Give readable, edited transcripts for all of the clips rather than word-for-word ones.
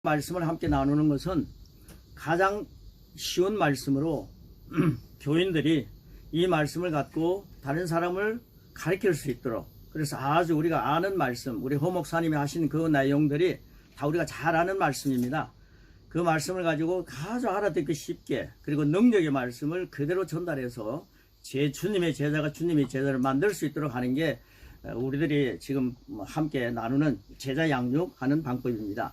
말씀을 함께 나누는 것은 가장 쉬운 말씀으로 교인들이 이 말씀을 갖고 다른 사람을 가르칠 수 있도록, 그래서 아주 우리가 아는 말씀, 우리 허 목사님이 하신 그 내용들이 다 우리가 잘 아는 말씀입니다. 그 말씀을 가지고 아주 알아듣기 쉽게, 그리고 능력의 말씀을 그대로 전달해서 제 주님의 제자가 주님의 제자를 만들 수 있도록 하는 게 우리들이 지금 함께 나누는 제자 양육하는 방법입니다.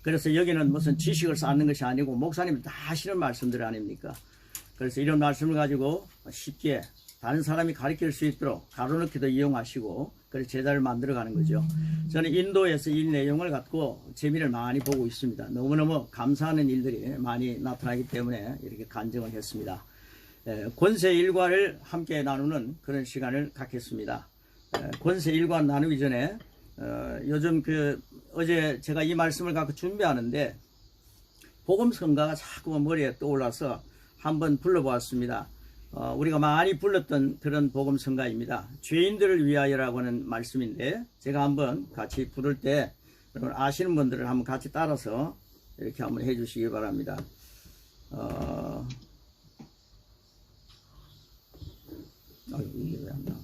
그래서 여기는 무슨 지식을 쌓는 것이 아니고 목사님이 다 하시는 말씀들 아닙니까? 그래서 이런 말씀을 가지고 쉽게 다른 사람이 가르칠 수 있도록 가로넣기도 이용하시고, 그래서 제자를 만들어가는 거죠. 저는 인도에서 이 내용을 갖고 재미를 많이 보고 있습니다. 너무너무 감사하는 일들이 많이 나타나기 때문에 이렇게 간증을 했습니다. 권세 일과를 함께 나누는 그런 시간을 갖겠습니다. 권세 일과 나누기 전에 요즘 어제 제가 이 말씀을 갖고 준비하는데 복음성가가 자꾸 머리에 떠올라서 한번 불러보았습니다. 우리가 많이 불렀던 그런 복음성가입니다. 죄인들을 위하여라고 하는 말씀인데, 제가 한번 같이 부를 때 여러분 아시는 분들은 한번 같이 따라서 이렇게 한번 해주시기 바랍니다. 이게 왜 안 나와?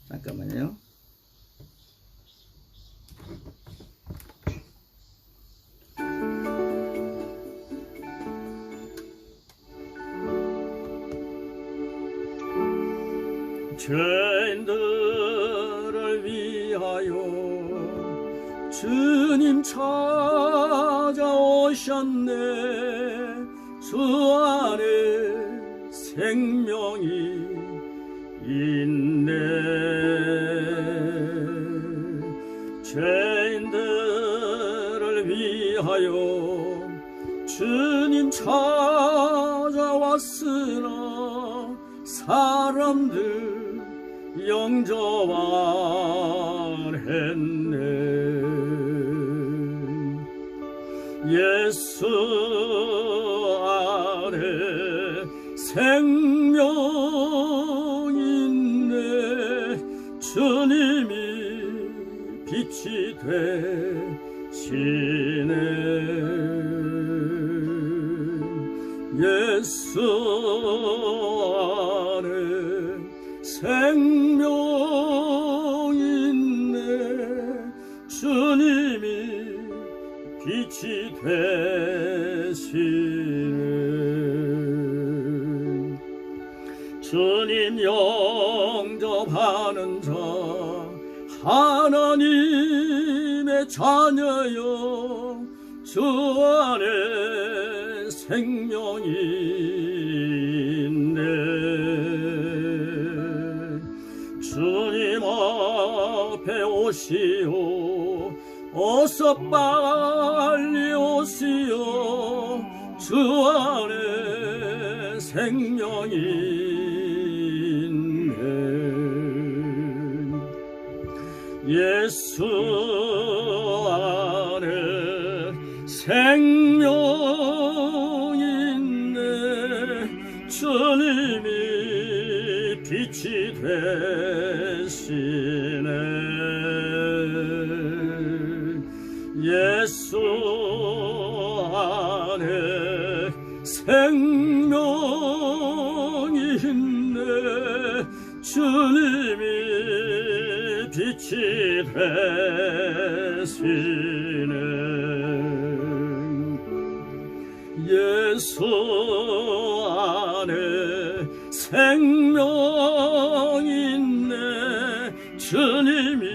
잠깐만요. 죄인들을 위하여 주님 찾아오셨네. 주 안에 생명이 있네. 죄인들을 위하여 주님 찾아왔으나 사람들 영접안했네. 예수 안에 생명 있네. 주님이 빛이 되시네. 예수 안에 생명 있네. 주님이 빛이 되시네. 주님 영접하는 자 하나님의 자녀여, 주 안에 생명이 있네. 주님 앞에 오시오, 어서 빨리 오시오. 주 안에 생명이 있네. 예수 안에 생명 있네. 주님이 빛이 되시네. 예수 안에 생명 있네. 주님이 빛이 되시네. 예수 안에 생명 있네. 주님이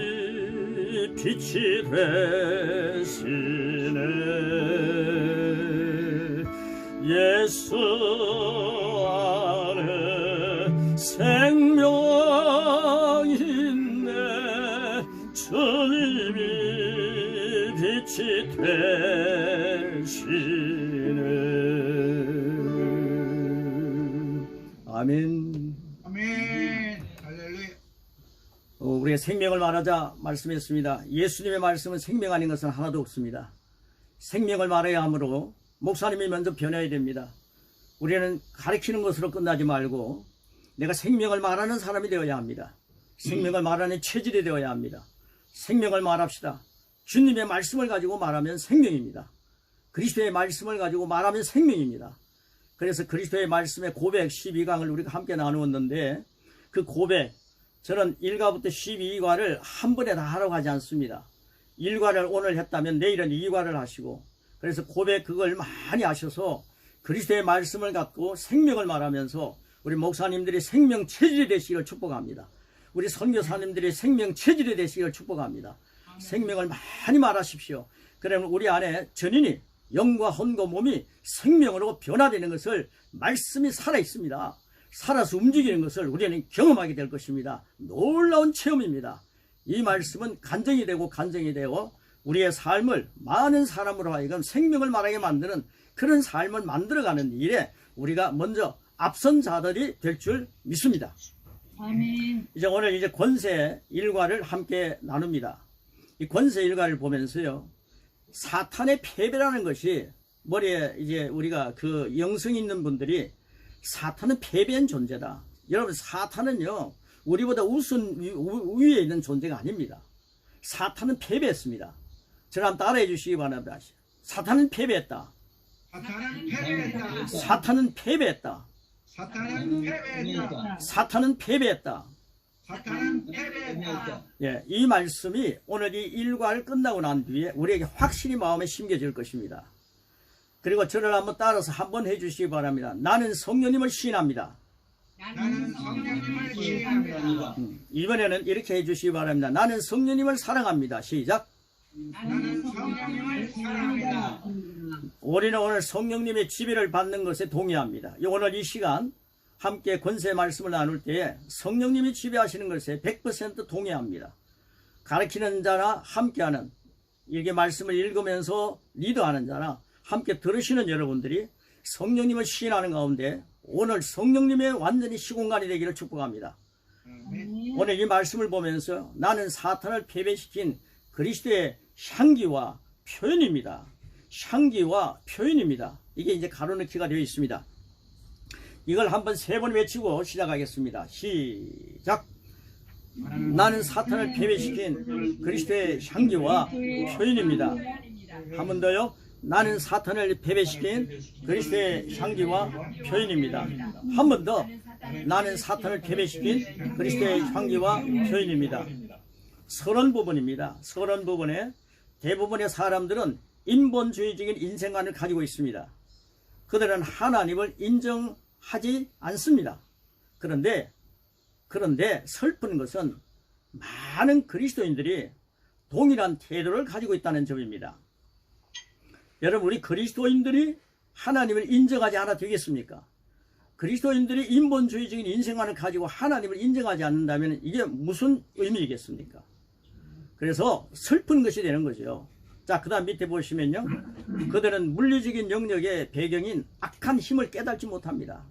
빛이 되시네. 예수 안에 생명 있네. 주님이 빛이 되시네. 아멘. 아멘. 할렐루야. 우리가 생명을 말하자 말씀했습니다. 예수님의 말씀은 생명 아닌 것은 하나도 없습니다. 생명을 말해야 하므로 목사님이 먼저 변해야 됩니다. 우리는 가르치는 것으로 끝나지 말고 내가 생명을 말하는 사람이 되어야 합니다. 생명을 말하는 체질이 되어야 합니다. 생명을 말합시다. 주님의 말씀을 가지고 말하면 생명입니다. 그리스도의 말씀을 가지고 말하면 생명입니다. 그래서 그리스도의 말씀의 고백 12강을 우리가 함께 나누었는데 그 고백, 저는 1과부터 12과를 한 번에 다 하라고 하지 않습니다. 1과를 오늘 했다면 내일은 2과를 하시고, 그래서 고백 그걸 많이 하셔서 그리스도의 말씀을 갖고 생명을 말하면서 우리 목사님들이 생명 체질이 되시기를 축복합니다. 우리 선교사님들이 생명 체질이 되시기를 축복합니다. 생명을 많이 말하십시오. 그러면 우리 안에 전인이 영과 혼과 몸이 생명으로 변화되는 것을, 말씀이 살아있습니다. 살아서 움직이는 것을 우리는 경험하게 될 것입니다. 놀라운 체험입니다. 이 말씀은 간증이 되고 간증이 되어 우리의 삶을 많은 사람으로 하여금 생명을 말하게 만드는 그런 삶을 만들어가는 일에 우리가 먼저 앞선 자들이 될 줄 믿습니다. 아멘. 이제 오늘 이제 권세 일과를 함께 나눕니다. 이 권세 일과를 보면서요, 사탄의 패배라는 것이 머리에 이제 우리가 그 영성 있는 분들이 사탄은 패배한 존재다. 여러분, 사탄은요 우리보다 위에 있는 존재가 아닙니다. 사탄은 패배했습니다. 저를 한번 따라해 주시기 바랍니다. 사탄은 패배했다. 사탄은 패배했다. 사탄은 패배했다. 사탄은 패배했다. 사탄은 패배했다. 사탄은 패배했다. 예, 이 말씀이 오늘 이 일과를 끝나고 난 뒤에 우리에게 확실히 마음에 심겨질 것입니다. 그리고 저를 한번 따라서 한번 해주시기 바랍니다. 나는 성령님을 시인합니다. 나는 성령님을 시인합니다. 이번에는 이렇게 해주시기 바랍니다. 나는 성령님을 사랑합니다. 시작. 나는 성령님을 사랑합니다. 우리는 오늘 성령님의 지배를 받는 것에 동의합니다. 오늘 이 시간 함께 권세 말씀을 나눌 때에 성령님이 지배하시는 것에 100% 동의합니다. 가르치는 자나 함께하는, 이렇게 말씀을 읽으면서 리더하는 자나 함께 들으시는 여러분들이 성령님을 시인하는 가운데 오늘 성령님의 완전히 시공간이 되기를 축복합니다. 오늘 이 말씀을 보면서 나는 사탄을 패배시킨 그리스도의 향기와 표현입니다. 향기와 표현입니다. 이게 이제 가로넣기가 되어 있습니다. 이걸 한번 3번 외치고 시작하겠습니다. 시작. 나는 사탄을 패배시킨 그리스도의 향기와 표현입니다. 한 번 더요. 나는 사탄을 패배시킨 그리스도의 향기와 표현입니다. 한 번 더. 나는 사탄을 패배시킨 그리스도의 향기와 표현입니다. 서론 부분입니다. 서론 부분에 대부분의 사람들은 인본주의적인 인생관을 가지고 있습니다. 그들은 하나님을 인정하지 않습니다. 그런데 슬픈 것은 많은 그리스도인들이 동일한 태도를 가지고 있다는 점입니다. 여러분, 우리 그리스도인들이 하나님을 인정하지 않아 되겠습니까? 그리스도인들이 인본주의적인 인생관을 가지고 하나님을 인정하지 않는다면 이게 무슨 의미이겠습니까? 그래서 슬픈 것이 되는 거죠. 자, 그 다음 밑에 보시면요, 그들은 물리적인 영역의 배경인 악한 힘을 깨닫지 못합니다.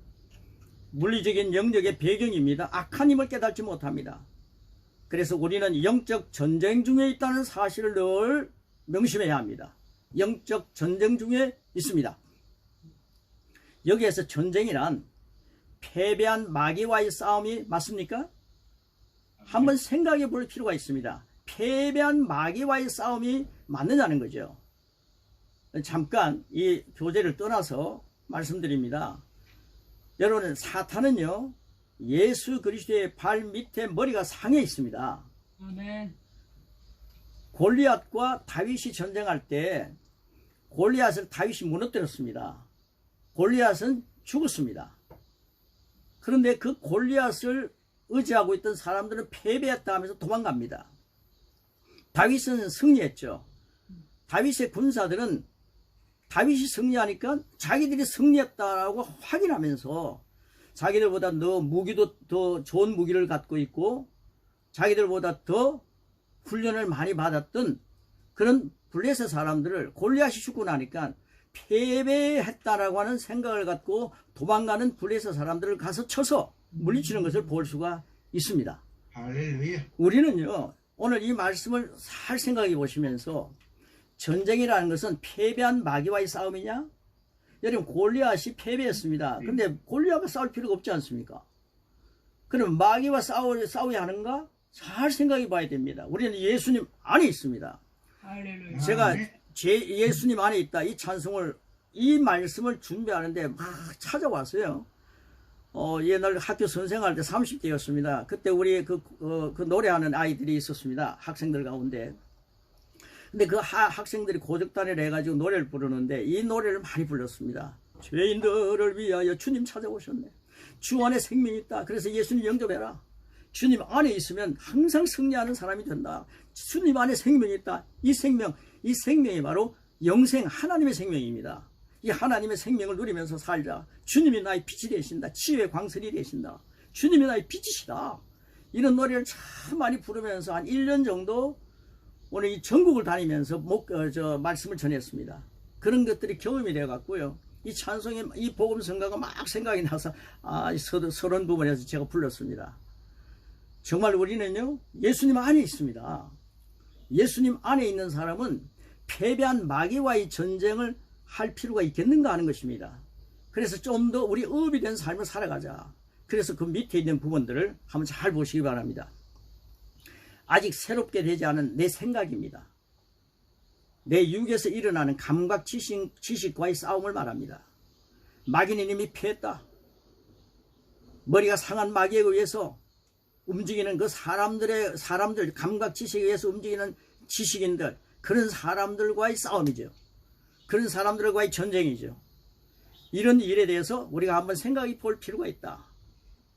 물리적인 영역의 배경입니다. 악한 힘을 깨닫지 못합니다. 그래서 우리는 영적 전쟁 중에 있다는 사실을 늘 명심해야 합니다. 영적 전쟁 중에 있습니다. 여기에서 전쟁이란 패배한 마귀와의 싸움이 맞습니까? 한번 생각해 볼 필요가 있습니다. 패배한 마귀와의 싸움이 맞느냐는 거죠. 잠깐 이 교재를 떠나서 말씀드립니다. 여러분, 사탄은요 예수 그리스도의 발 밑에 머리가 상해 있습니다. 아멘. 골리앗과 다윗이 전쟁할 때 골리앗을 다윗이 무너뜨렸습니다. 골리앗은 죽었습니다. 그런데 그 골리앗을 의지하고 있던 사람들은 패배했다 하면서 도망갑니다. 다윗은 승리했죠. 다윗의 군사들은 다윗이 승리하니까 자기들이 승리했다라고 확인하면서 자기들보다 무기도 더 좋은 무기를 갖고 있고 자기들보다 더 훈련을 많이 받았던 그런 블레셋 사람들을 골리앗이 죽고 나니까 패배했다라고 하는 생각을 갖고 도망가는 블레셋 사람들을 가서 쳐서 물리치는 것을 볼 수가 있습니다. 할렐루야. 우리는요 오늘 이 말씀을 잘 생각해 보시면서 전쟁이라는 것은 패배한 마귀와의 싸움이냐? 여러분, 골리앗이 패배했습니다. 근데 골리앗과 싸울 필요가 없지 않습니까? 그럼 마귀와 싸워야 하는가? 잘 생각해 봐야 됩니다. 우리는 예수님 안에 있습니다. 할렐루야. 제가 제 예수님 안에 있다 이 찬송을 이 말씀을 준비하는데 막 찾아왔어요. 옛날 학교 선생할 때 30대였습니다. 그때 우리 그 노래하는 아이들이 있었습니다. 학생들 가운데. 근데 그 학생들이 고적단을 해가지고 노래를 부르는데 이 노래를 많이 불렀습니다. 죄인들을 위하여 주님 찾아오셨네. 주 안에 생명이 있다. 그래서 예수님 영접해라. 주님 안에 있으면 항상 승리하는 사람이 된다. 주님 안에 생명이 있다. 이 생명이 바로 영생 하나님의 생명입니다. 이 하나님의 생명을 누리면서 살자. 주님이 나의 빛이 되신다. 치유의 광선이 되신다. 주님이 나의 빛이시다. 이런 노래를 참 많이 부르면서 한 1년 정도 오늘 이 전국을 다니면서 말씀을 전했습니다. 그런 것들이 경험이 되어 갔고요. 이 찬송의 이 복음 성가가 막 생각이 나서 서론 부분에서 제가 불렀습니다. 정말 우리는요 예수님 안에 있습니다. 예수님 안에 있는 사람은 패배한 마귀와의 전쟁을 할 필요가 있겠는가 하는 것입니다. 그래서 좀 더 우리 업이 된 삶을 살아가자. 그래서 그 밑에 있는 부분들을 한번 잘 보시기 바랍니다. 아직 새롭게 되지 않은 내 생각입니다. 내 육에서 일어나는 감각 지식과의 싸움을 말합니다. 마귀는 이미 패했다. 머리가 상한 마귀에 의해서 움직이는 그 사람들 감각 지식에 의해서 움직이는 지식인들, 그런 사람들과의 싸움이죠. 그런 사람들과의 전쟁이죠. 이런 일에 대해서 우리가 한번 생각해 볼 필요가 있다.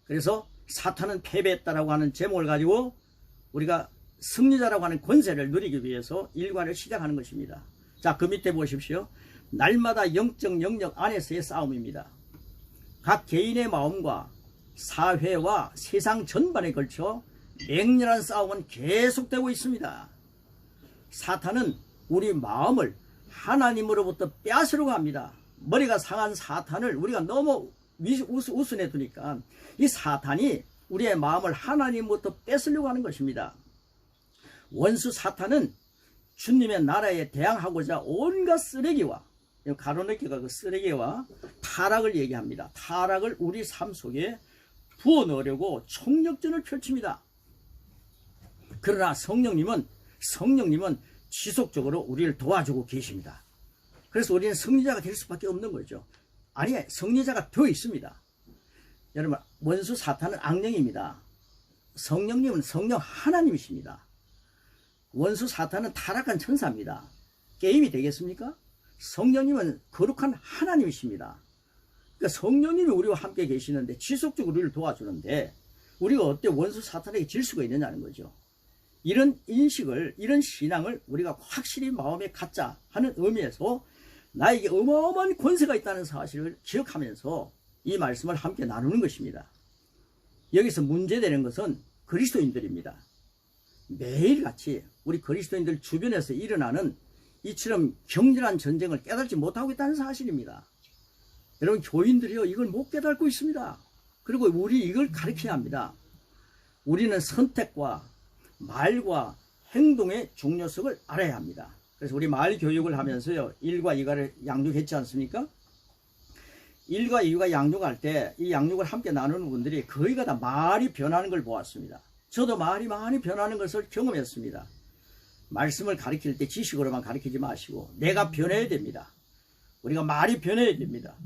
그래서 사탄은 패배했다라고 하는 제목을 가지고 우리가 승리자라고 하는 권세를 누리기 위해서 일과를 시작하는 것입니다. 자, 그 밑에 보십시오. 날마다 영적 영역 안에서의 싸움입니다. 각 개인의 마음과 사회와 세상 전반에 걸쳐 맹렬한 싸움은 계속되고 있습니다. 사탄은 우리 마음을 하나님으로부터 빼앗으려고 합니다. 머리가 상한 사탄을 우리가 너무 우선해 두니까 이 사탄이 우리의 마음을 하나님부터 뺏으려고 하는 것입니다. 원수 사탄은 주님의 나라에 대항하고자 온갖 쓰레기와, 가로넣기가 그 쓰레기와 타락을 얘기합니다. 타락을 우리 삶 속에 부어 넣으려고 총력전을 펼칩니다. 그러나 성령님은 지속적으로 우리를 도와주고 계십니다. 그래서 우리는 승리자가 될 수밖에 없는 거죠. 아니, 승리자가 되어 있습니다. 여러분, 원수 사탄은 악령입니다. 성령님은 성령 하나님이십니다. 원수 사탄은 타락한 천사입니다. 게임이 되겠습니까? 성령님은 거룩한 하나님이십니다. 그러니까 성령님이 우리와 함께 계시는데 지속적으로 우리를 도와주는데 우리가 어때 원수 사탄에게 질 수가 있느냐는 거죠. 이런 인식을, 이런 신앙을 우리가 확실히 마음에 갖자 하는 의미에서 나에게 어마어마한 권세가 있다는 사실을 기억하면서 이 말씀을 함께 나누는 것입니다. 여기서 문제되는 것은 그리스도인들입니다. 매일같이 우리 그리스도인들 주변에서 일어나는 이처럼 격렬한 전쟁을 깨닫지 못하고 있다는 사실입니다. 여러분, 교인들이요, 이걸 못 깨닫고 있습니다. 그리고 우리 이걸 가르쳐야 합니다. 우리는 선택과 말과 행동의 중요성을 알아야 합니다. 그래서 우리 말 교육을 하면서요, 1과 2가를 양육했지 않습니까? 1과 2가 양육할 때 이 양육을 함께 나누는 분들이 거의가 다 말이 변하는 걸 보았습니다. 저도 말이 많이 변하는 것을 경험했습니다. 말씀을 가르칠 때 지식으로만 가르치지 마시고 내가 변해야 됩니다. 우리가 말이 변해야 됩니다.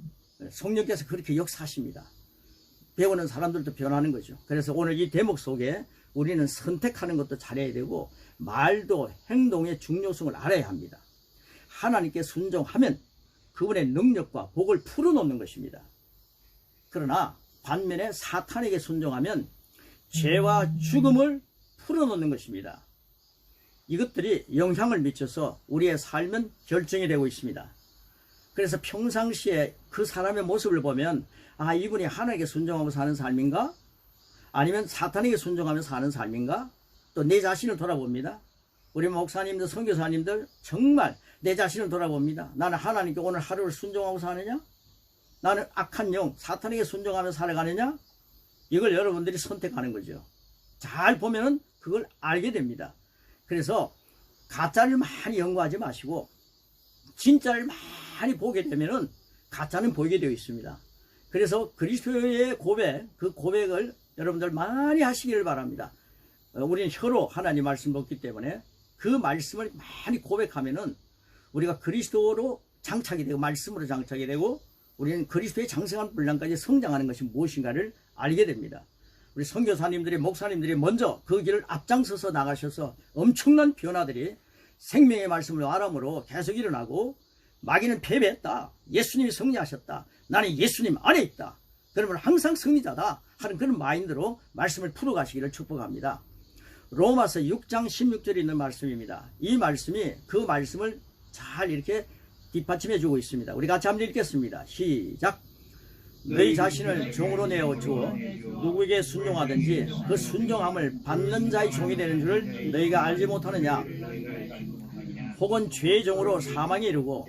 성령께서 그렇게 역사하십니다. 배우는 사람들도 변하는 거죠. 그래서 오늘 이 대목 속에 우리는 선택하는 것도 잘해야 되고 말도 행동의 중요성을 알아야 합니다. 하나님께 순종하면 그분의 능력과 복을 풀어놓는 것입니다. 그러나 반면에 사탄에게 순종하면 죄와 죽음을 풀어놓는 것입니다. 이것들이 영향을 미쳐서 우리의 삶은 결정이 되고 있습니다. 그래서 평상시에 그 사람의 모습을 보면 아, 이분이 하나님께 순종하고 사는 삶인가? 아니면 사탄에게 순종하며 사는 삶인가? 또 내 자신을 돌아봅니다. 우리 목사님들, 선교사님들 정말 내 자신을 돌아봅니다. 나는 하나님께 오늘 하루를 순종하고 사느냐? 나는 악한 영, 사탄에게 순종하며 살아가느냐? 이걸 여러분들이 선택하는 거죠. 잘 보면은 그걸 알게 됩니다. 그래서 가짜를 많이 연구하지 마시고 진짜를 많이 보게 되면은 가짜는 보이게 되어 있습니다. 그래서 그리스도의 고백, 그 고백을 여러분들 많이 하시기를 바랍니다. 우리는 혀로 하나님 말씀 먹기 때문에 그 말씀을 많이 고백하면은 우리가 그리스도로 장착이 되고 말씀으로 장착이 되고 우리는 그리스도의 장성한 분량까지 성장하는 것이 무엇인가를 알게 됩니다. 우리 선교사님들이 목사님들이 먼저 그 길을 앞장서서 나가셔서 엄청난 변화들이 생명의 말씀을 아람으로 계속 일어나고 마귀는 패배했다. 예수님이 승리하셨다. 나는 예수님 안에 있다. 그러면 항상 승리자다 하는 그런 마인드로 말씀을 풀어가시기를 축복합니다. 로마서 6장 16절에 있는 말씀입니다. 이 말씀이 그 말씀을 잘 이렇게 뒷받침해 주고 있습니다. 우리 같이 한번 읽겠습니다. 시작. 너희 자신을 종으로 내어 주어 누구에게 순종하든지 그 순종함을 받는 자의 종이 되는 줄을 너희가 알지 못하느냐. 혹은 죄의 종으로 사망에 이르고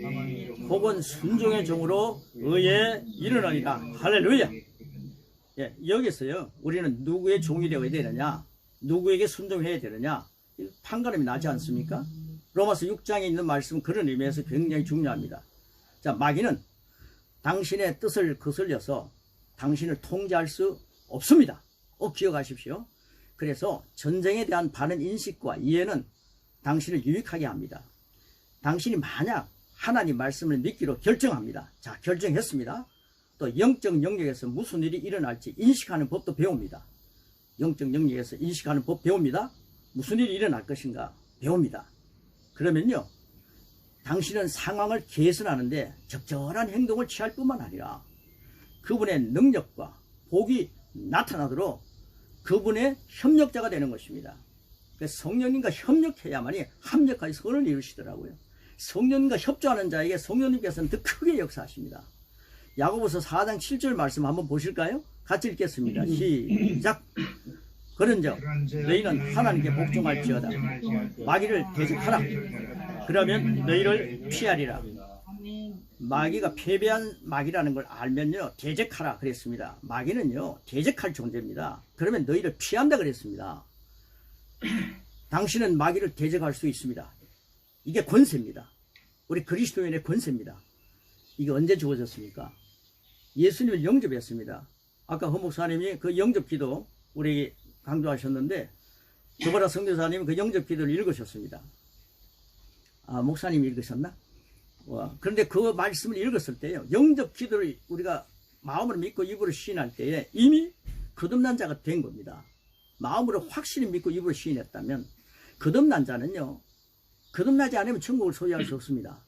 혹은 순종의 종으로 의에 이르느니라. 할렐루야. 예, 여기서요 우리는 누구의 종이 되어야 되느냐, 누구에게 순종해야 되느냐, 판가름이 나지 않습니까? 로마서 6장에 있는 말씀은 그런 의미에서 굉장히 중요합니다. 자, 마귀는 당신의 뜻을 거슬려서 당신을 통제할 수 없습니다. 기억하십시오. 그래서 전쟁에 대한 바른 인식과 이해는 당신을 유익하게 합니다. 당신이 만약 하나님 말씀을 믿기로 결정합니다. 자, 결정했습니다. 또 영적 영역에서 무슨 일이 일어날지 인식하는 법도 배웁니다. 영적 영역에서 인식하는 법 배웁니다. 무슨 일이 일어날 것인가 배웁니다. 그러면요 당신은 상황을 개선하는데 적절한 행동을 취할 뿐만 아니라 그분의 능력과 복이 나타나도록 그분의 협력자가 되는 것입니다. 성령님과 협력해야만이 합력하여 선을 이루시더라고요. 성령님과 협조하는 자에게 성령님께서는 더 크게 역사하십니다. 야고보서 4장 7절 말씀 한번 보실까요? 같이 읽겠습니다. 시작. 그런즉 너희는 하나님께 복종할지어다. 마귀를 대적하라. 그러면 너희를 피하리라. 마귀가 패배한 마귀라는 걸 알면요 대적하라 그랬습니다. 마귀는요 대적할 존재입니다. 그러면 너희를 피한다 그랬습니다. 당신은 마귀를 대적할 수 있습니다. 이게 권세입니다. 우리 그리스도인의 권세입니다. 이게 언제 주어졌습니까? 예수님을 영접했습니다. 아까 허 목사님이 그 영접 기도 우리에게 강조하셨는데 조바라 선교사님이 그 영접 기도를 읽으셨습니다. 아, 목사님이 읽으셨나? 그런데 그 말씀을 읽었을 때요 영접 기도를 우리가 마음으로 믿고 입으로 시인할 때에 이미 거듭난 자가 된 겁니다. 마음으로 확실히 믿고 입으로 시인했다면 거듭난 자는요 거듭나지 않으면 천국을 소유할 수 없습니다.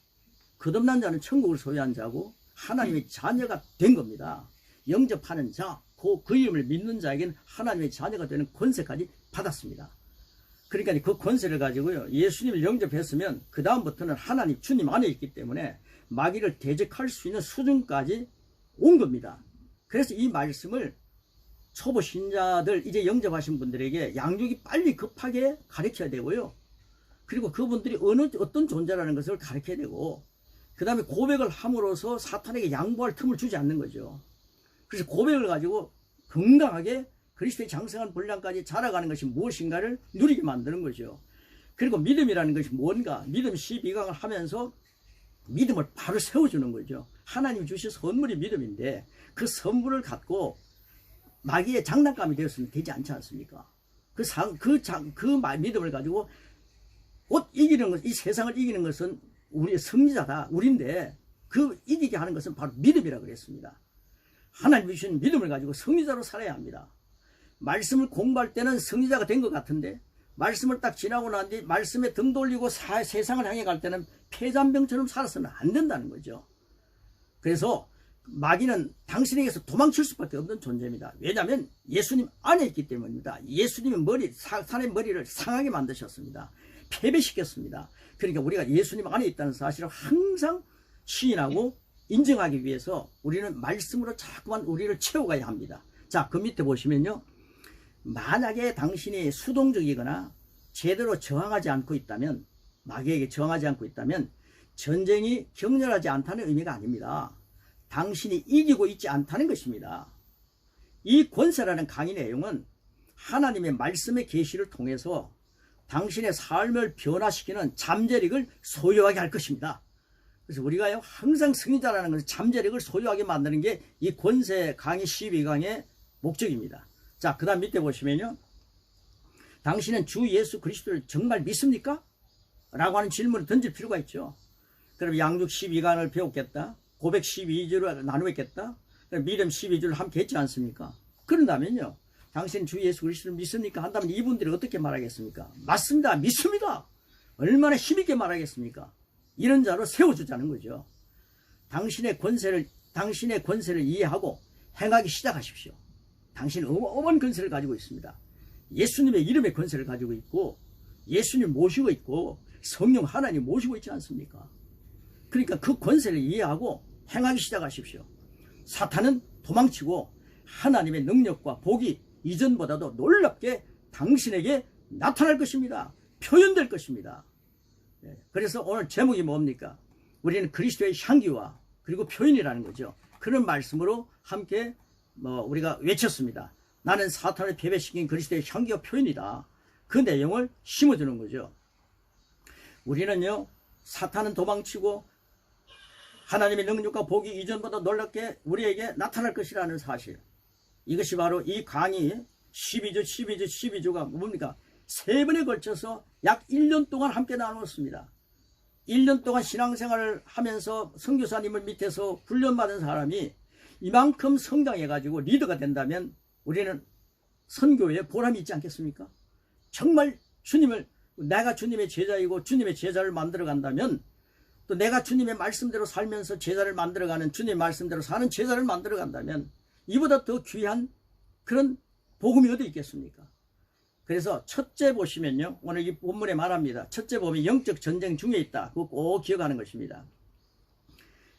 거듭난 자는 천국을 소유한 자고 하나님의 자녀가 된 겁니다. 영접하는 자, 그 이름을 믿는 자에게는 하나님의 자녀가 되는 권세까지 받았습니다. 그러니까 그 권세를 가지고요 예수님을 영접했으면 그 다음부터는 하나님 주님 안에 있기 때문에 마귀를 대적할 수 있는 수준까지 온 겁니다. 그래서 이 말씀을 초보 신자들 이제 영접하신 분들에게 양육이 빨리 급하게 가르쳐야 되고요. 그리고 그분들이 어떤 존재라는 것을 가르쳐야 되고 그 다음에 고백을 함으로써 사탄에게 양보할 틈을 주지 않는 거죠. 그래서 고백을 가지고 건강하게 그리스도의 장성한 분량까지 자라가는 것이 무엇인가를 누리게 만드는 거죠. 그리고 믿음이라는 것이 뭔가 믿음 12강을 하면서 믿음을 바로 세워주는 거죠. 하나님이 주신 선물이 믿음인데 그 선물을 갖고 마귀의 장난감이 되었으면 되지 않지 않습니까? 그 믿음을 가지고 이기는 것, 이 세상을 이기는 것은 우리의 승리자다. 우리인데 그 이기게 하는 것은 바로 믿음이라고 그랬습니다. 하나님이 주신 믿음을 가지고 승리자로 살아야 합니다. 말씀을 공부할 때는 승리자가 된 것 같은데 말씀을 딱 지나고 난 뒤 말씀에 등 돌리고 세상을 향해 갈 때는 폐잔병처럼 살아서는 안 된다는 거죠. 그래서 마귀는 당신에게서 도망칠 수밖에 없는 존재입니다. 왜냐하면 예수님 안에 있기 때문입니다. 예수님의 사탄의 머리를 상하게 만드셨습니다. 패배시켰습니다. 그러니까 우리가 예수님 안에 있다는 사실을 항상 시인하고 인정하기 위해서 우리는 말씀으로 자꾸만 우리를 채워가야 합니다. 자, 그 밑에 보시면요. 만약에 당신이 수동적이거나 제대로 저항하지 않고 있다면, 마귀에게 저항하지 않고 있다면 전쟁이 격렬하지 않다는 의미가 아닙니다. 당신이 이기고 있지 않다는 것입니다. 이 권세라는 강의 내용은 하나님의 말씀의 계시를 통해서 당신의 삶을 변화시키는 잠재력을 소유하게 할 것입니다. 그래서 우리가 항상 승리자라는 것은 잠재력을 소유하게 만드는 게 이 권세 강의 12강의 목적입니다. 자, 그 다음 밑에 보시면요. 당신은 주 예수 그리스도를 정말 믿습니까? 라고 하는 질문을 던질 필요가 있죠. 그럼 양육 12간을 배웠겠다. 고백 12주를 나누겠다. 믿음 12주를 함께 했지 않습니까? 그런다면요. 당신 주 예수 그리스도를 믿습니까? 한다면 이분들이 어떻게 말하겠습니까? 맞습니다. 믿습니다. 얼마나 힘있게 말하겠습니까? 이런 자로 세워주자는 거죠. 당신의 권세를 이해하고 행하기 시작하십시오. 당신은 어마어마한 권세를 가지고 있습니다. 예수님의 이름의 권세를 가지고 있고 예수님 모시고 있고 성령 하나님 모시고 있지 않습니까? 그러니까 그 권세를 이해하고 행하기 시작하십시오. 사탄은 도망치고 하나님의 능력과 복이 이전보다도 놀랍게 당신에게 나타날 것입니다. 표현될 것입니다. 그래서 오늘 제목이 뭡니까? 우리는 그리스도의 향기와 그리고 표현이라는 거죠. 그런 말씀으로 함께 우리가 외쳤습니다. 나는 사탄을 패배시킨 그리스도의 향기와 표현이다. 그 내용을 심어주는 거죠. 우리는요, 사탄은 도망치고 하나님의 능력과 복이 이전보다 놀랍게 우리에게 나타날 것이라는 사실. 이것이 바로 이 강의 12주가 뭡니까? 3번에 걸쳐서 약 1년 동안 함께 나누었습니다. 1년 동안 신앙생활을 하면서 선교사님을 밑에서 훈련받은 사람이 이만큼 성장해가지고 리더가 된다면 우리는 선교에 보람이 있지 않겠습니까? 정말 내가 주님의 제자이고 주님의 제자를 만들어 간다면 또 내가 주님의 말씀대로 살면서 제자를 만들어가는 주님의 말씀대로 사는 제자를 만들어 간다면 이보다 더 귀한 그런 복음이 어디 있겠습니까? 그래서 첫째 보시면요. 오늘 이 본문에 말합니다. 첫째 보면 영적 전쟁 중에 있다. 그거 꼭 기억하는 것입니다.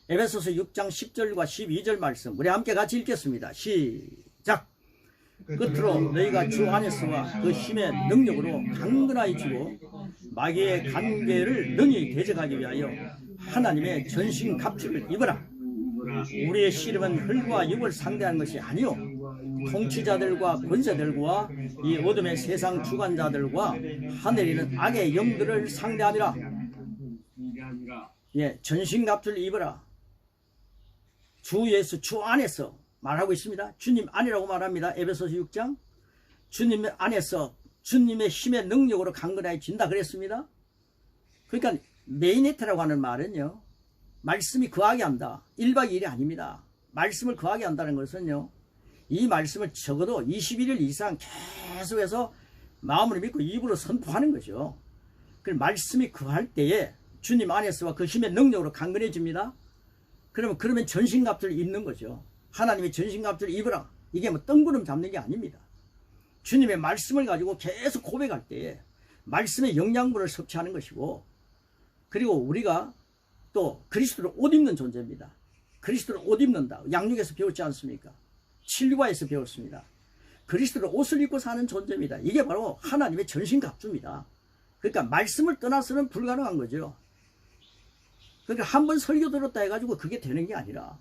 에베소서 6장 10절과 12절 말씀 우리 함께 같이 읽겠습니다. 시작! 끝으로 너희가 주 안에서와 그 힘의 능력으로 강건하게 지고 마귀의 관계를 능히 대적하기 위하여 하나님의 전신 갑주를 입어라. 우리의 씨름은 혈과 육을 상대하는 것이 아니요 통치자들과 권세들과 이 어둠의 세상 주관자들과 하늘에 있는 악의 영들을 상대함이라. 전신 갑주를 입어라. 주 예수 주 안에서 말하고 있습니다. 주님 안이라고 말합니다. 에베소서 6장. 주님 안에서 주님의 힘의 능력으로 강건해진다 그랬습니다. 그러니까 메이네테라고 하는 말은요. 말씀이 거하게 한다. 1박 2일이 아닙니다. 말씀을 거하게 한다는 것은요. 이 말씀을 적어도 21일 이상 계속해서 마음으로 믿고 입으로 선포하는 거죠. 그 말씀이 거할 때에 주님 안에서와 그 힘의 능력으로 강건해집니다. 그러면 전신갑주를 입는 거죠. 하나님의 전신갑주를 입으라. 이게 뭐 뜬구름 잡는 게 아닙니다. 주님의 말씀을 가지고 계속 고백할 때에 말씀의 영양분을 섭취하는 것이고 그리고 우리가 또 그리스도를 옷 입는 존재입니다. 그리스도를 옷 입는다. 양육에서 배웠지 않습니까? 칠과에서 배웠습니다. 그리스도를 옷을 입고 사는 존재입니다. 이게 바로 하나님의 전신갑주입니다. 그러니까 말씀을 떠나서는 불가능한 거죠. 그러니까 한 번 설교 들었다 해가지고 그게 되는 게 아니라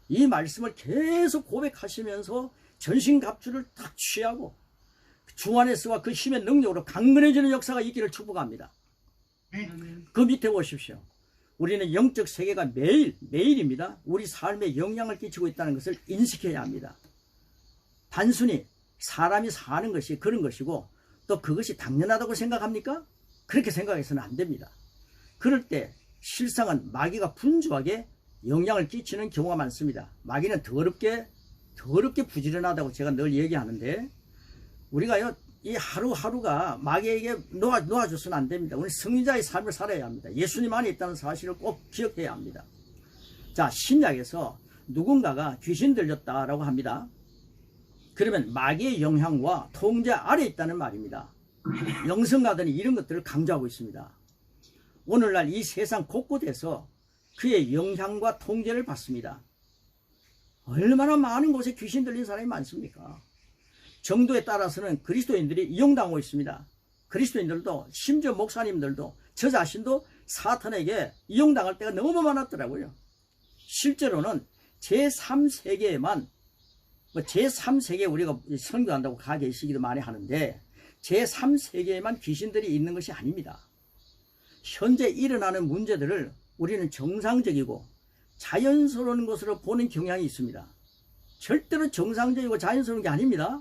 이 말씀을 계속 고백하시면서 전신갑주를 딱 취하고 주 안에서와 그 힘의 능력으로 강건해지는 역사가 있기를 축복합니다. 그 밑에 보십시오. 우리는 영적 세계가 매일입니다. 우리 삶에 영향을 끼치고 있다는 것을 인식해야 합니다. 단순히 사람이 사는 것이 그런 것이고 또 그것이 당연하다고 생각합니까? 그렇게 생각해서는 안 됩니다. 그럴 때 실상은 마귀가 분주하게 영향을 끼치는 경우가 많습니다. 마귀는 더럽게 부지런하다고 제가 늘 얘기하는데 우리가요 이 하루하루가 마귀에게 놓아줘서는 안 됩니다. 우리 성인자의 삶을 살아야 합니다. 예수님 안에 있다는 사실을 꼭 기억해야 합니다. 자, 신약에서 누군가가 귀신 들렸다라고 합니다. 그러면 마귀의 영향과 통제 아래 있다는 말입니다. 영성가들은 이런 것들을 강조하고 있습니다. 오늘날 이 세상 곳곳에서 그의 영향과 통제를 받습니다. 얼마나 많은 곳에 귀신 들린 사람이 많습니까? 정도에 따라서는 그리스도인들이 이용당하고 있습니다. 그리스도인들도 심지어 목사님들도 저 자신도 사탄에게 이용당할 때가 너무 많았더라고요. 실제로는 제3세계에만 제3세계에 우리가 선교한다고 가 계시기도 많이 하는데 제3세계에만 귀신들이 있는 것이 아닙니다. 현재 일어나는 문제들을 우리는 정상적이고 자연스러운 것으로 보는 경향이 있습니다. 절대로 정상적이고 자연스러운 게 아닙니다.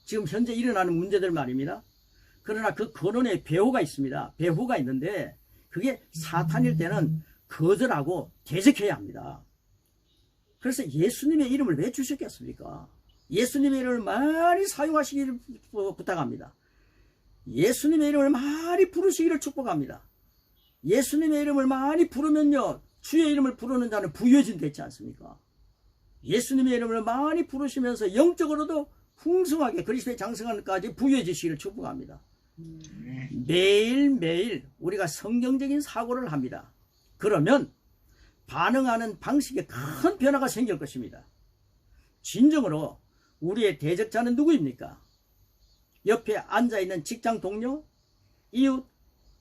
지금 현재 일어나는 문제들 말입니다. 그러나 그 근원에 배후가 있습니다. 배후가 있는데 그게 사탄일 때는 거절하고 대적해야 합니다. 그래서 예수님의 이름을 왜 주셨겠습니까? 예수님의 이름을 많이 사용하시기를 부탁합니다. 예수님의 이름을 많이 부르시기를 축복합니다. 예수님의 이름을 많이 부르면요, 주의 이름을 부르는 자는 부유해진 됐지 않습니까? 예수님의 이름을 많이 부르시면서 영적으로도 풍성하게 그리스도의 장성하는까지 부유해지시기를 축복합니다. 매일매일 우리가 성경적인 사고를 합니다. 그러면 반응하는 방식에 큰 변화가 생길 것입니다. 진정으로 우리의 대적자는 누구입니까? 옆에 앉아있는 직장 동료, 이웃,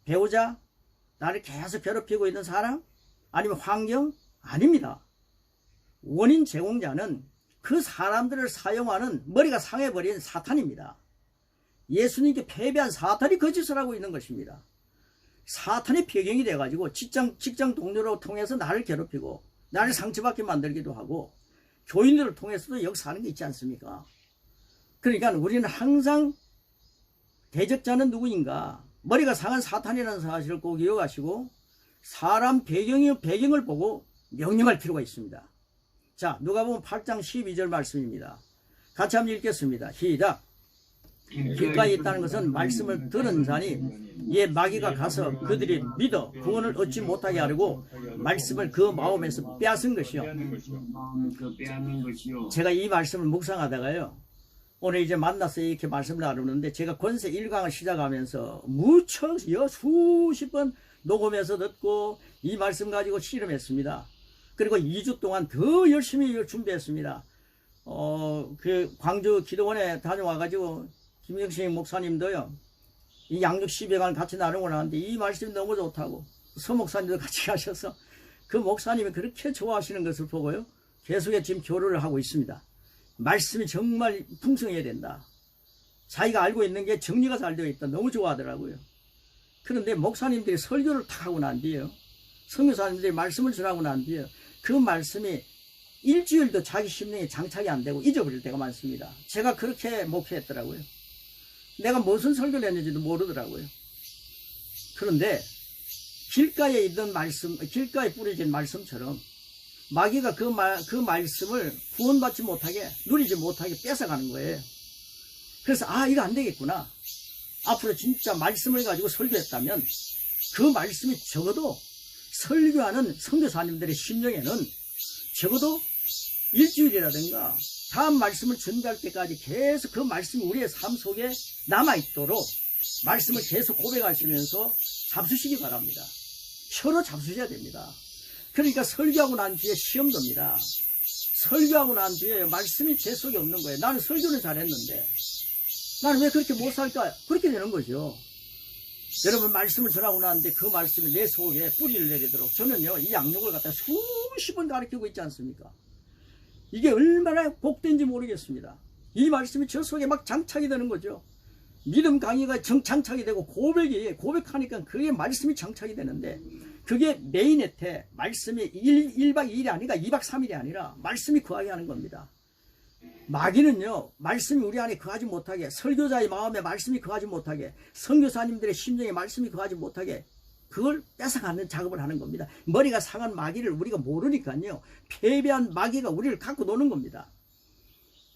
배우자, 나를 계속 괴롭히고 있는 사람, 아니면 환경? 아닙니다. 원인 제공자는 그 사람들을 사용하는 머리가 상해버린 사탄입니다. 예수님께 패배한 사탄이 그 짓을 하고 있는 것입니다. 사탄의 배경이 돼가지고 직장 동료로 통해서 나를 괴롭히고 나를 상처받게 만들기도 하고 교인들을 통해서도 역사하는 게 있지 않습니까? 그러니까 우리는 항상 대적자는 누구인가? 머리가 상한 사탄이라는 사실을 꼭 기억하시고 사람 배경을 보고 명령할 필요가 있습니다. 자, 누가복음 8장 12절 말씀입니다. 같이 한번 읽겠습니다. 시작. 길가에 있다는 것은 말씀을 들은 자니 예 마귀가 가서 그들이 믿어 구원을 얻지 못하게 하려고 말씀을 그 마음에서 빼앗은 것이요. 제가 이 말씀을 묵상하다가요, 오늘 이제 만나서 이렇게 말씀을 나누는데 제가 권세 1강을 시작하면서 무척 수십 번 녹음해서 듣고 이 말씀 가지고 실험했습니다. 그리고 2주 동안 더 열심히 준비했습니다. 그 광주 기도원에 다녀와가지고 김영식 목사님도요, 이 양육 10여강을 같이 나누고 나왔는데 이 말씀이 너무 좋다고 서 목사님도 같이 가셔서 그 목사님이 그렇게 좋아하시는 것을 보고요, 계속해 지금 교류를 하고 있습니다. 말씀이 정말 풍성해야 된다. 자기가 알고 있는 게 정리가 잘 되어 있다. 너무 좋아하더라고요. 그런데 목사님들이 설교를 탁 하고 난 뒤에요, 선교사님들이 말씀을 전하고 난 뒤에 그 말씀이 일주일도 자기 심령에 장착이 안 되고 잊어버릴 때가 많습니다. 제가 그렇게 목회했더라고요. 내가 무슨 설교를 했는지도 모르더라고요. 그런데 길가에 있던 말씀, 길가에 뿌려진 말씀처럼 마귀가 그 말씀을 구원받지 못하게, 누리지 못하게 뺏어가는 거예요. 그래서 이거 안 되겠구나. 앞으로 진짜 말씀을 가지고 설교했다면 그 말씀이 적어도 설교하는 선교사님들의 심령에는 적어도 일주일이라든가 다음 말씀을 준비할 때까지 계속 그 말씀이 우리의 삶 속에 남아있도록 말씀을 계속 고백하시면서 잡수시기 바랍니다. 서로 잡수셔야 됩니다. 그러니까 설교하고 난 뒤에 시험 돕니다. 설교하고 난 뒤에 말씀이 제 속에 없는 거예요. 나는 설교는 잘했는데 나는 왜 그렇게 못 살까? 그렇게 되는 거죠. 여러분, 말씀을 전하고 나는데 그 말씀이 내 속에 뿌리를 내리도록 저는요, 이 양육을 갖다 수십 번 가르치고 있지 않습니까? 이게 얼마나 복된지 모르겠습니다. 이 말씀이 저 속에 막 장착이 되는 거죠. 믿음 강의가 장착이 되고 고백하니까 그게 말씀이 장착이 되는데, 그게 메인에 말씀이 1박 2일이 아니라 2박 3일이 아니라 말씀이 거하게 하는 겁니다. 마귀는요, 말씀이 우리 안에 거하지 못하게, 설교자의 마음에 말씀이 거하지 못하게, 선교사님들의 심정에 말씀이 거하지 못하게 그걸 뺏어가는 작업을 하는 겁니다. 머리가 상한 마귀를 우리가 모르니까요, 패배한 마귀가 우리를 갖고 노는 겁니다.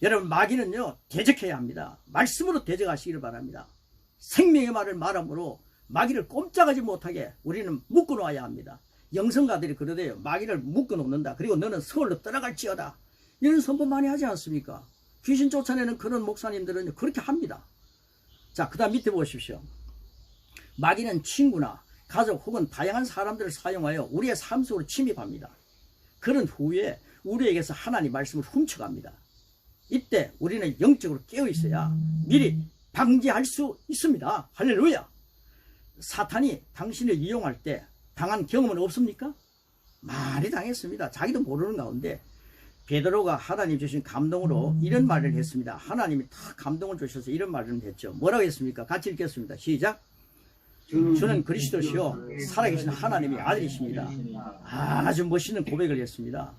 여러분, 마귀는요, 대적해야 합니다. 말씀으로 대적하시기를 바랍니다. 생명의 말을 말함으로 마귀를 꼼짝하지 못하게 우리는 묶어놓아야 합니다. 영성가들이 그러대요. 마귀를 묶어놓는다. 그리고 너는 서울로 떠나갈지어다. 이런 선포 많이 하지 않습니까? 귀신 쫓아내는 그런 목사님들은 그렇게 합니다. 자, 그 다음 밑에 보십시오. 마귀는 친구나 가족 혹은 다양한 사람들을 사용하여 우리의 삶 속으로 침입합니다. 그런 후에 우리에게서 하나님 말씀을 훔쳐갑니다. 이때 우리는 영적으로 깨어있어야 미리 방지할 수 있습니다. 할렐루야. 사탄이 당신을 이용할 때 당한 경험은 없습니까? 많이 당했습니다. 자기도 모르는 가운데 베드로가 하나님 주신 감동으로 이런 말을 했습니다. 하나님이 다 감동을 주셔서 이런 말을 했죠. 뭐라고 했습니까? 같이 읽겠습니다. 시작. 주는 그리스도시요 살아계신 하나님의 아들이십니다. 아주 멋있는 고백을 했습니다.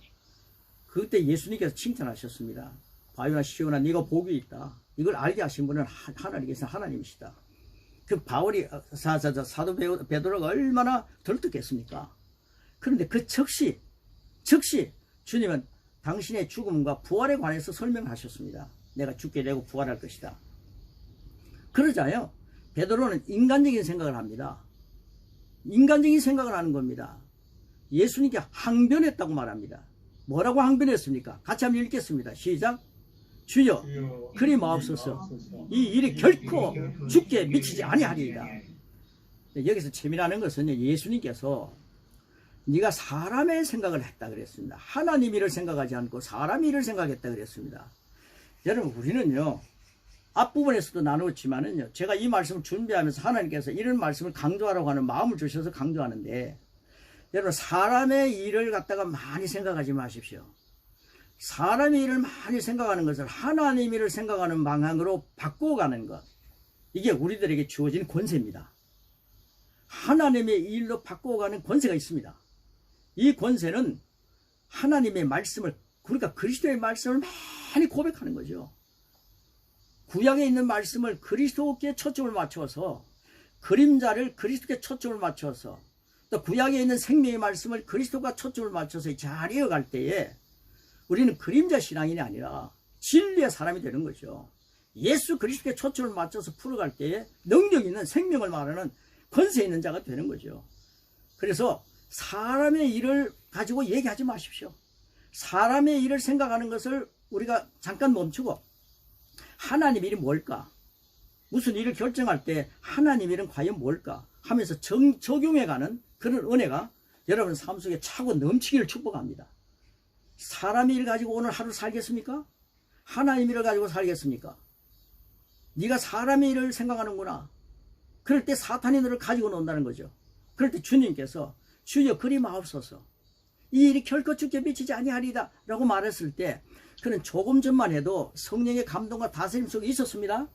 그때 예수님께서 칭찬하셨습니다. 바요나 시온아, 네가 복이 있다. 이걸 알게 하신 분은 하나님께서 하나님이시다. 그 바울이 사도 베드로가 얼마나 덜떡했습니까? 그런데 그 즉시 주님은 당신의 죽음과 부활에 관해서 설명하셨습니다. 내가 죽게 되고 부활할 것이다. 그러자요, 베드로는 인간적인 생각을 합니다. 인간적인 생각을 하는 겁니다. 예수님께 항변했다고 말합니다. 뭐라고 항변했습니까? 같이 한번 읽겠습니다. 시작. 주여 그리 마옵소서. 이 일이 결코 죽게 미치지 아니하리이다. 여기서 재미나는 것은 예수님께서 네가 사람의 생각을 했다 그랬습니다. 하나님 일을 생각하지 않고 사람 일을 생각했다 그랬습니다. 여러분, 우리는요, 앞부분에서도 나누었지만은요, 제가 이 말씀을 준비하면서 하나님께서 이런 말씀을 강조하라고 하는 마음을 주셔서 강조하는데, 여러분, 사람의 일을 갖다가 많이 생각하지 마십시오. 사람의 일을 많이 생각하는 것을 하나님 일을 생각하는 방향으로 바꿔가는 것, 이게 우리들에게 주어진 권세입니다. 하나님의 일로 바꿔가는 권세가 있습니다. 이 권세는 하나님의 말씀을, 그러니까 그리스도의 말씀을 많이 고백하는 거죠. 구약에 있는 말씀을 그리스도께 초점을 맞춰서, 그림자를 그리스도께 초점을 맞춰서, 또 구약에 있는 생명의 말씀을 그리스도가 초점을 맞춰서 잘 이어갈 때에 우리는 그림자 신앙인이 아니라 진리의 사람이 되는 거죠. 예수 그리스도께 초점을 맞춰서 풀어갈 때에 능력 있는, 생명을 말하는 권세 있는 자가 되는 거죠. 그래서 사람의 일을 가지고 얘기하지 마십시오. 사람의 일을 생각하는 것을 우리가 잠깐 멈추고, 하나님 일이 뭘까? 무슨 일을 결정할 때 하나님 일은 과연 뭘까? 하면서 적용해가는 그런 은혜가 여러분 삶 속에 차고 넘치기를 축복합니다. 사람의 일을 가지고 오늘 하루 살겠습니까? 하나님 일을 가지고 살겠습니까? 네가 사람의 일을 생각하는구나. 그럴 때 사탄이 너를 가지고 논다는 거죠. 그럴 때 주님께서 주여 그리 마옵소서. 이 일이 결코 죽게 미치지 아니하리다 라고 말했을 때, 그는 조금 전만 해도 성령의 감동과 다스림 속에 있었습니다.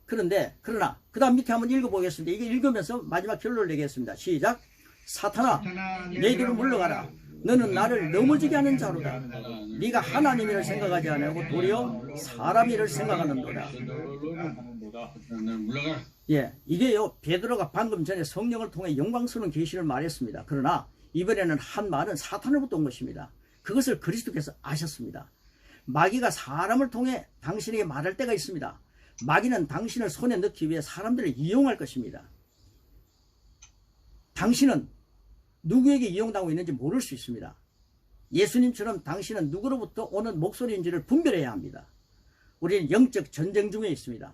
그러나 그 다음 밑에 한번 읽어보겠습니다. 이게 읽으면서 마지막 결론을 내겠습니다. 시작. 사탄아 내 뒤로 물러가라. 너는 나를 넘어지게 하는 자로다. 네가 하나님 일을 생각하지 않고 도리어 사람 일을 생각하는도다. 예, 이게요, 베드로가 방금 전에 성령을 통해 영광스러운 계시를 말했습니다. 그러나 이번에는 한 말은 사탄으로부터 온 것입니다. 그것을 그리스도께서 아셨습니다. 마귀가 사람을 통해 당신에게 말할 때가 있습니다. 마귀는 당신을 손에 넣기 위해 사람들을 이용할 것입니다. 당신은 누구에게 이용당하고 있는지 모를 수 있습니다. 예수님처럼 당신은 누구로부터 오는 목소리인지를 분별해야 합니다. 우리는 영적 전쟁 중에 있습니다.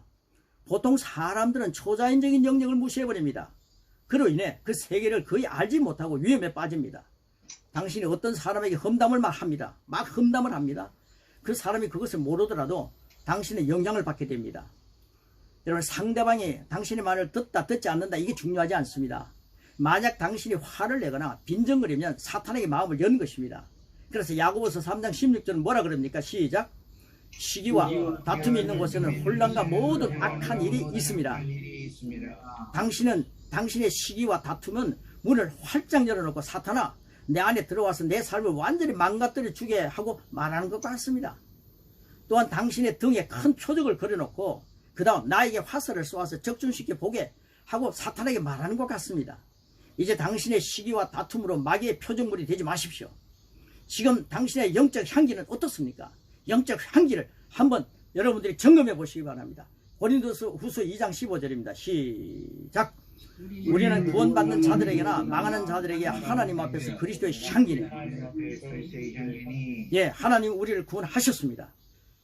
보통 사람들은 초자연적인 영역을 무시해버립니다. 그로 인해 그 세계를 거의 알지 못하고 위험에 빠집니다. 당신이 어떤 사람에게 험담을 합니다. 막 험담을 합니다. 그 사람이 그것을 모르더라도 당신의 영향을 받게 됩니다. 여러분, 상대방이 당신의 말을 듣다 듣지 않는다, 이게 중요하지 않습니다. 만약 당신이 화를 내거나 빈정거리면 사탄에게 마음을 연 것입니다. 그래서 야고보서 3장 16절은 뭐라 그럽니까? 시작. 시기와 다툼이 있는 곳에는 혼란과 모든 악한 일이 있습니다. 당신은 당신의 시기와 다툼은 문을 활짝 열어놓고 사탄아 내 안에 들어와서 내 삶을 완전히 망가뜨려 주게 하고 말하는 것 같습니다. 또한 당신의 등에 큰 표적을 그려놓고 그 다음 나에게 화살을 쏘아서 적중시켜 보게 하고 사탄에게 말하는 것 같습니다. 이제 당신의 시기와 다툼으로 마귀의 표적물이 되지 마십시오. 지금 당신의 영적 향기는 어떻습니까? 영적 향기를 한번 여러분들이 점검해 보시기 바랍니다. 고린도서 후서 2장 15절입니다. 시작. 우리는 구원받는 자들에게나 망하는 자들에게 하나님 앞에서 그리스도의 향기네. 예, 하나님 우리를 구원하셨습니다.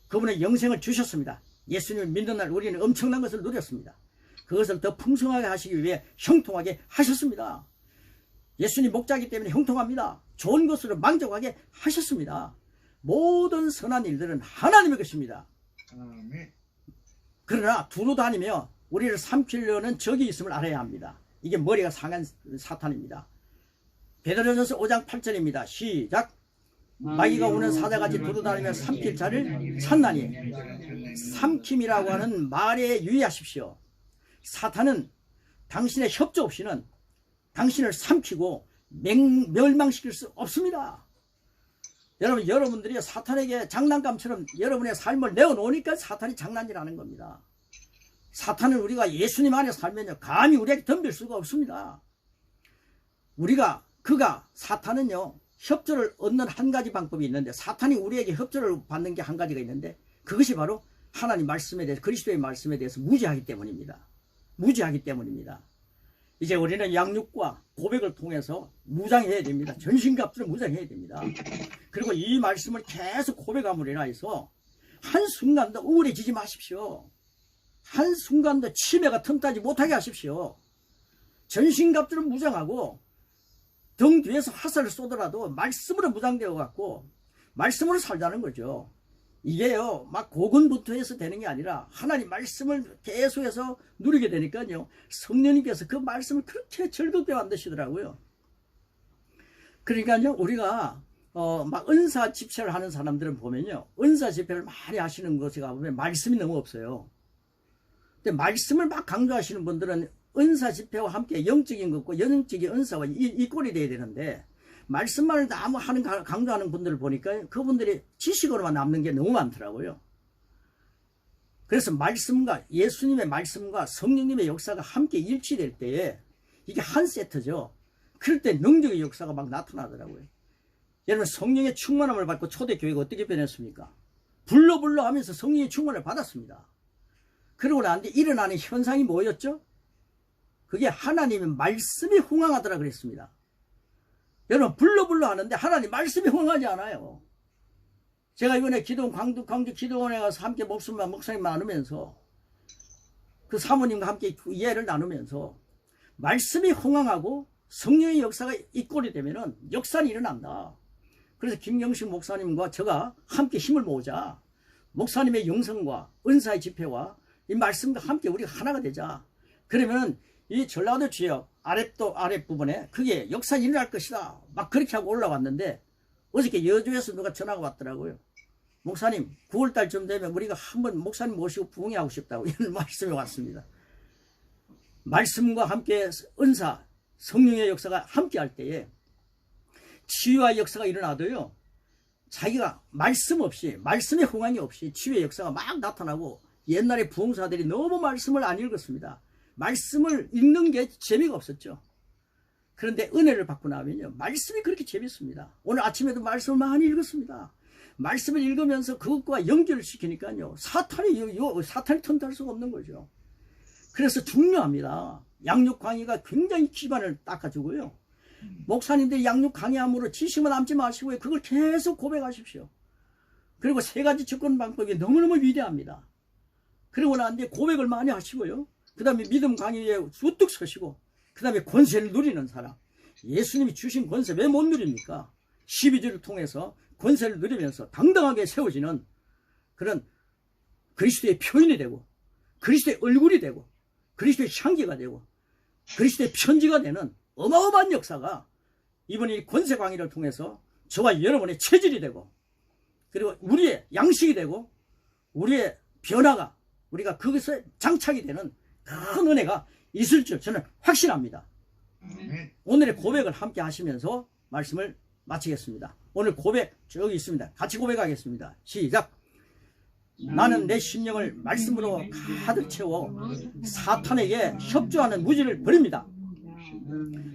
그분의 영생을 주셨습니다. 예수님을 믿는 날 우리는 엄청난 것을 누렸습니다. 그것을 더 풍성하게 하시기 위해 형통하게 하셨습니다. 예수님 목자이기 때문에 형통합니다. 좋은 것으로 만족하게 하셨습니다. 모든 선한 일들은 하나님의 것입니다. 그러나 두루 다니며 우리를 삼키려는 적이 있음을 알아야 합니다. 이게 머리가 상한 사탄입니다. 베드로전서 5장 8절입니다. 시작. 마귀가 오는 사자같이 두루 다니며 삼킬 자를 찾나니. 삼킴이라고 하는 말에 유의하십시오. 사탄은 당신의 협조 없이는 당신을 삼키고 멸망시킬 수 없습니다. 여러분들이 사탄에게 장난감처럼 여러분의 삶을 내어놓으니까 사탄이 장난질하는 겁니다. 사탄은 우리가 예수님 안에 살면요 감히 우리에게 덤빌 수가 없습니다. 그가 사탄은요 협조를 얻는 한 가지 방법이 있는데, 사탄이 우리에게 협조를 받는 게 한 가지가 있는데, 그것이 바로 하나님 말씀에 대해서, 그리스도의 말씀에 대해서 무지하기 때문입니다. 무지하기 때문입니다. 이제 우리는 양육과 고백을 통해서 무장해야 됩니다. 전신갑주를 무장해야 됩니다. 그리고 이 말씀을 계속 고백함으로 인하여서 한순간도 우울해지지 마십시오. 한순간도 치매가 틈타지 못하게 하십시오. 전신갑주를 무장하고 등 뒤에서 화살을 쏘더라도 말씀으로 무장되어 갖고 말씀으로 살자는 거죠. 이게요 막 고군분투해서 되는 게 아니라 하나님 말씀을 계속해서 누리게 되니까요 성령님께서 그 말씀을 그렇게 즐겁게 만드시더라고요. 그러니까요 우리가 막 은사 집회를 하는 사람들은 보면요 은사 집회를 많이 하시는 곳에 가보면 말씀이 너무 없어요. 근데 말씀을 막 강조하시는 분들은 은사 집회와 함께 영적인 것과 영적인 은사와 이 꼴이 돼야 되는데, 말씀만을 너무 강조하는 분들을 보니까 그분들이 지식으로만 남는 게 너무 많더라고요. 그래서 말씀과 예수님의 말씀과 성령님의 역사가 함께 일치될 때에 이게 한 세트죠. 그럴 때 능력의 역사가 막 나타나더라고요. 여러분 성령의 충만함을 받고 초대교회가 어떻게 변했습니까? 불러 하면서 성령의 충만을 받았습니다. 그러고 나는데 일어나는 현상이 뭐였죠? 그게 하나님의 말씀이 흥황하더라 그랬습니다. 여러분 불러 하는데 하나님 말씀이 흥하지 않아요. 제가 이번에 광주 기도원에 가서 함께 목사님 나누면서 그 사모님과 함께 이해를 나누면서 말씀이 흥황하고 성령의 역사가 이꼴이 되면은 역사는 일어난다. 그래서 김영식 목사님과 제가 함께 힘을 모으자. 목사님의 영성과 은사의 집회와 이 말씀과 함께 우리가 하나가 되자. 그러면 이 전라도 지역 아랫부분에 그게 역사 일어날 것이다. 막 그렇게 하고 올라왔는데, 어저께 여주에서 누가 전화가 왔더라고요. 목사님 9월달쯤 되면 우리가 한번 목사님 모시고 부흥회하고 싶다고 이런 말씀이 왔습니다. 말씀과 함께 은사 성령의 역사가 함께 할 때에 치유의 역사가 일어나도요 자기가 말씀 없이, 말씀의 흥황이 없이 치유의 역사가 막 나타나고, 옛날에 부흥사들이 너무 말씀을 안 읽었습니다. 말씀을 읽는 게 재미가 없었죠. 그런데 은혜를 받고 나면요 말씀이 그렇게 재밌습니다. 오늘 아침에도 말씀을 많이 읽었습니다. 말씀을 읽으면서 그것과 연결을 시키니까요 사탄이 틈탈 수가 없는 거죠. 그래서 중요합니다. 양육 강의가 굉장히 기반을 닦아주고요, 목사님들이 양육 강의함으로 지식만 남지 마시고요 그걸 계속 고백하십시오. 그리고 세 가지 접근 방법이 너무너무 위대합니다. 그러고 난 뒤에 고백을 많이 하시고요, 그 다음에 믿음 강의에 우뚝 서시고, 그 다음에 권세를 누리는 사람. 예수님이 주신 권세 왜 못 누립니까? 12주를 통해서 권세를 누리면서 당당하게 세워지는 그런 그리스도의 표현이 되고, 그리스도의 얼굴이 되고, 그리스도의 향기가 되고, 그리스도의 편지가 되는 어마어마한 역사가 이번 이 권세 강의를 통해서 저와 여러분의 체질이 되고, 그리고 우리의 양식이 되고, 우리의 변화가, 우리가 그것에 장착이 되는 큰 은혜가 있을 줄 저는 확신합니다. 오늘의 고백을 함께 하시면서 말씀을 마치겠습니다. 오늘 고백 저기 있습니다. 같이 고백하겠습니다. 시작. 나는 내 심령을 말씀으로 가득 채워 사탄에게 협조하는 무지를 버립니다.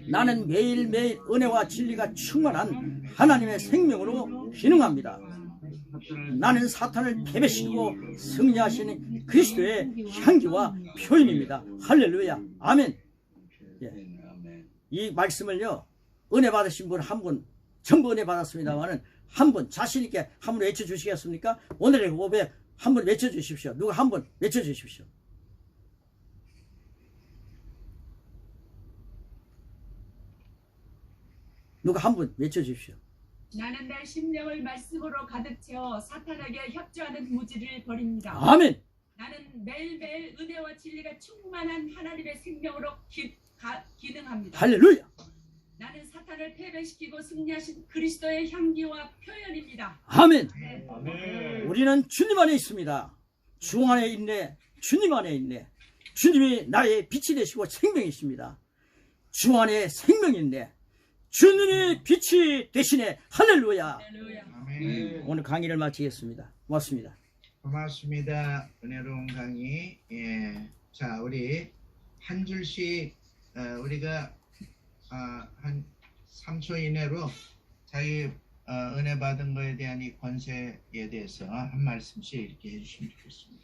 나는 매일매일 은혜와 진리가 충만한 하나님의 생명으로 기능합니다. 나는 사탄을 패배시키고 승리하시는 그리스도의 향기와 표현입니다. 할렐루야. 아멘. 예. 이 말씀을요 은혜 받으신 분 한 분, 전부 은혜 받았습니다만은 한 분 자신있게 한 분 외쳐주시겠습니까? 오늘의 고백 한 분 외쳐주십시오. 누가 한 분 외쳐주십시오. 누가 한 분 외쳐주십시오. 나는 내 심령을 말씀으로 가득 채워 사탄에게 협조하는 무지를 버립니다. 아멘. 나는 매일매일 은혜와 진리가 충만한 하나님의 생명으로 기능합니다. 할렐루야. 나는 사탄을 패배시키고 승리하신 그리스도의 향기와 표현입니다. 아멘. 네. 우리는 주님 안에 있습니다. 주 안에 있네. 주님 안에 있네. 주님이 나의 빛이 되시고 생명이십니다. 주 안에 생명이 있네. 주님이 빛이 되시네. 할렐루야. 할렐루야. 아멘. 오늘 강의를 마치겠습니다. 고맙습니다. 고맙습니다. 은혜로운 강의 자, 우리 한 줄씩 우리가 한 3초 이내로 자기 은혜 받은 거에 대한 이 권세에 대해서 한 말씀씩 이렇게 해주시면 좋겠습니다.